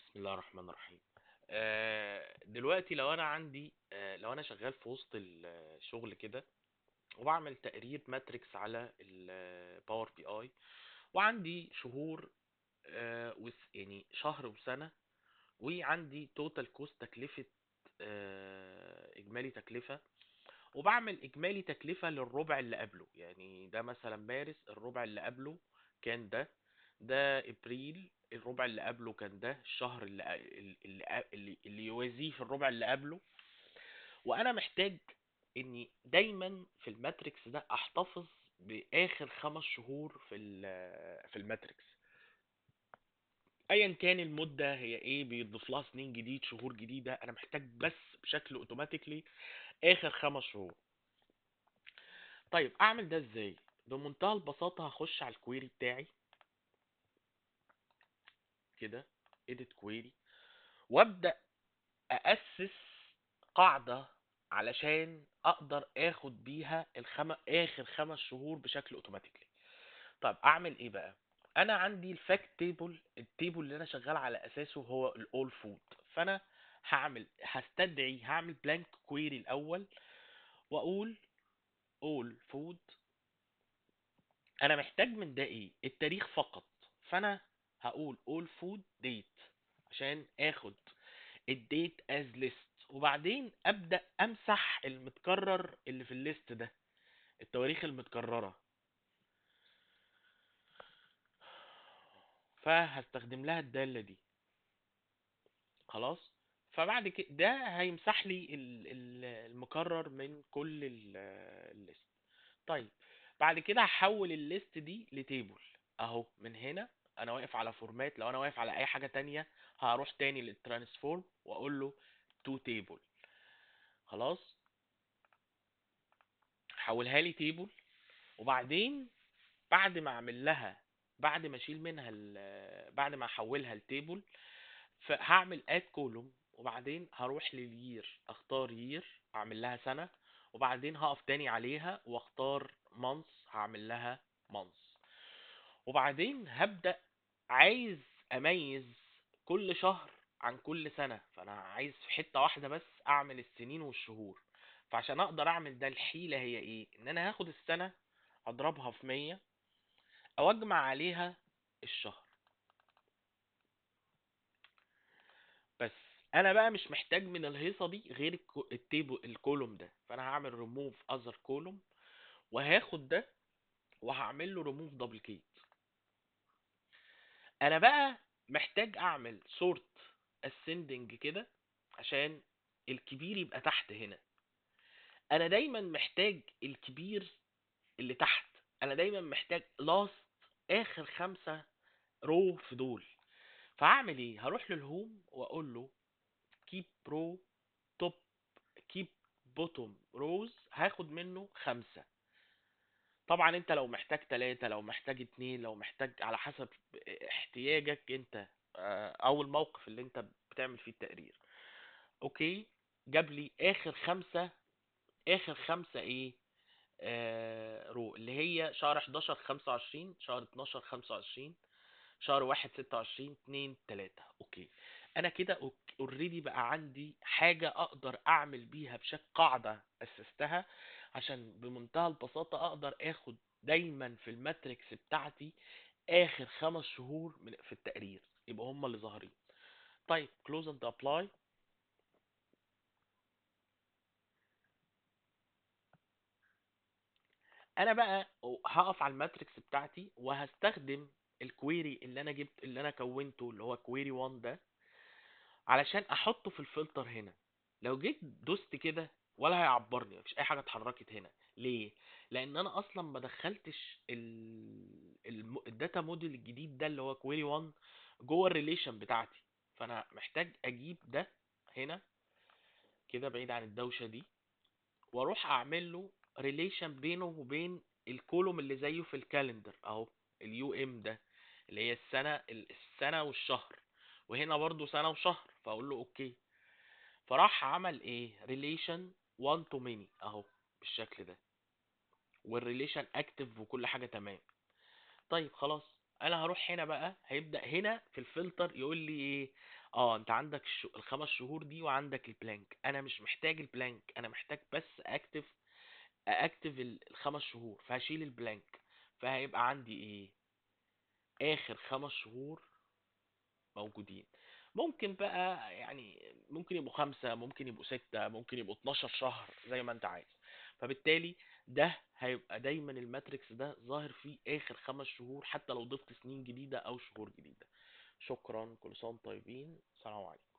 بسم الله الرحمن الرحيم. دلوقتي لو انا شغال في وسط الشغل كده، وبعمل تقرير ماتريكس على الباور بي اي، وعندي شهور، يعني شهر وسنة، وعندي توتال كوست تكلفة، اجمالي تكلفة، وبعمل اجمالي تكلفة للربع اللي قبله. يعني ده مثلا مارس، الربع اللي قبله كان ده ابريل، الربع اللي قبله كان ده الشهر اللي يوازيه في الربع اللي قبله. وانا محتاج اني دايما في الماتريكس ده احتفظ باخر 5 شهور في الماتريكس، ايا كان المده هي ايه، بيضيف لها سنين جديد، شهور جديده. انا محتاج بس بشكل اوتوماتيكلي اخر 5 شهور. طيب اعمل ده ازاي؟ بمنتهى البساطه هخش على الكويري بتاعي كده، edit query، وابدا أأسس قاعدة علشان أقدر آخد بيها آخر 5 شهور بشكل أوتوماتيكلي. طب أعمل إيه بقى؟ أنا عندي الفاكت تيبل، التيبل اللي أنا شغال على أساسه هو الأول فود. فأنا هعمل بلانك كويري الأول، وأقول all food. أنا محتاج من ده إيه؟ التاريخ فقط. فأنا هقول all food date عشان آخد الديت از ليست، وبعدين ابدا امسح المتكرر اللي في الليست ده، التواريخ المتكرره. فهستخدم لها الداله دي. خلاص. فبعد كده ده هيمسح لي المكرر من كل الليست. طيب بعد كده هحول الليست دي لتيبل اهو من هنا. انا واقف على فورمات، لو انا واقف على اي حاجه تانية هروح تاني للترانسفورم واقول له تو تيبل. خلاص، حولها لي تيبل. وبعدين بعد ما اعمل لها بعد ما اشيل منها بعد ما احولها لتيبل، فهعمل اد كولوم، وبعدين هروح للير، اختار يير اعمل لها سنة، وبعدين هقف تاني عليها واختار مانث هعمل لها مانث. وبعدين هبدأ عايز اميز كل شهر عن كل سنة، فانا عايز في حتة واحدة بس اعمل السنين والشهور. فعشان اقدر اعمل ده، الحيلة هي ايه؟ ان انا هاخد السنة اضربها في 100 او اجمع عليها الشهر بس. انا بقى مش محتاج من الهيصه دي غير التيبل الكولوم ده. فانا هعمل ريموف اذر كولوم، وهاخد ده وهعمل له ريموف دبليكيت. انا بقى محتاج اعمل سورت اسندنج كده عشان الكبير يبقى تحت هنا. انا دايما محتاج الكبير اللي تحت. انا دايما محتاج لاست، اخر 5 رو في دول. فهعمل ايه؟ هروح للهوم واقول له keep row top keep bottom rows، هاخد منه 5. طبعا انت لو محتاج 3، لو محتاج 2، لو محتاج على حسب احتياجك انت، او الموقف اللي انت بتعمل فيه التقرير. اوكي، جاب لي اخر 5 ايه، رو، اللي هي شهر 11 25، شهر 12 25، شهر 1 26، 2 3. اوكي، انا كده اوريدي بقى عندي حاجة اقدر اعمل بيها بشكل قاعدة اسستها، عشان بمنتهى البساطة اقدر اخد دايما في الماتريكس بتاعتي اخر 5 شهور في التقرير، يبقى هم اللي ظاهرين. طيب كلوز اند ابلاي. انا بقى هقف على الماتريكس بتاعتي وهستخدم الكويري اللي انا كونته، اللي هو كويري 1 ده، علشان احطه في الفلتر هنا. لو جيت دوست كده ولا هيعبرني، مفيش اي حاجه اتحركت هنا. ليه؟ لان انا اصلا ما دخلتش الداتا موديل الجديد ده اللي هو كويري 1 جوه الريليشن بتاعتي. فانا محتاج اجيب ده هنا كده بعيد عن الدوشه دي، واروح اعمل له ريليشن بينه وبين الكولوم اللي زيه في الكالندر اهو، اليو ام ده، اللي هي السنه والشهر. وهنا برضو سنه وشهر، فاقول له اوكي. فراح عمل ايه؟ ريليشن 1 to many اهو بالشكل ده، والريليشن اكتف وكل حاجه تمام. طيب خلاص، انا هروح هنا بقى، هيبدأ هنا في الفلتر يقول لي ايه؟ اه انت عندك الخمس شهور دي وعندك البلانك. انا مش محتاج البلانك، انا محتاج بس اكتف الخمس شهور، فهشيل البلانك. فهيبقى عندي ايه؟ اخر خمس شهور موجودين. ممكن بقى يعني ممكن يبقوا خمسة، ممكن يبقوا ستة، ممكن يبقوا 12 شهر زي ما انت عايز. فبالتالي ده هيبقى دايما الماتريكس ده ظاهر فيه اخر خمس شهور، حتى لو ضفت سنين جديدة او شهور جديدة. شكرا، كل سنة وانتم طيبين، سلام عليكم.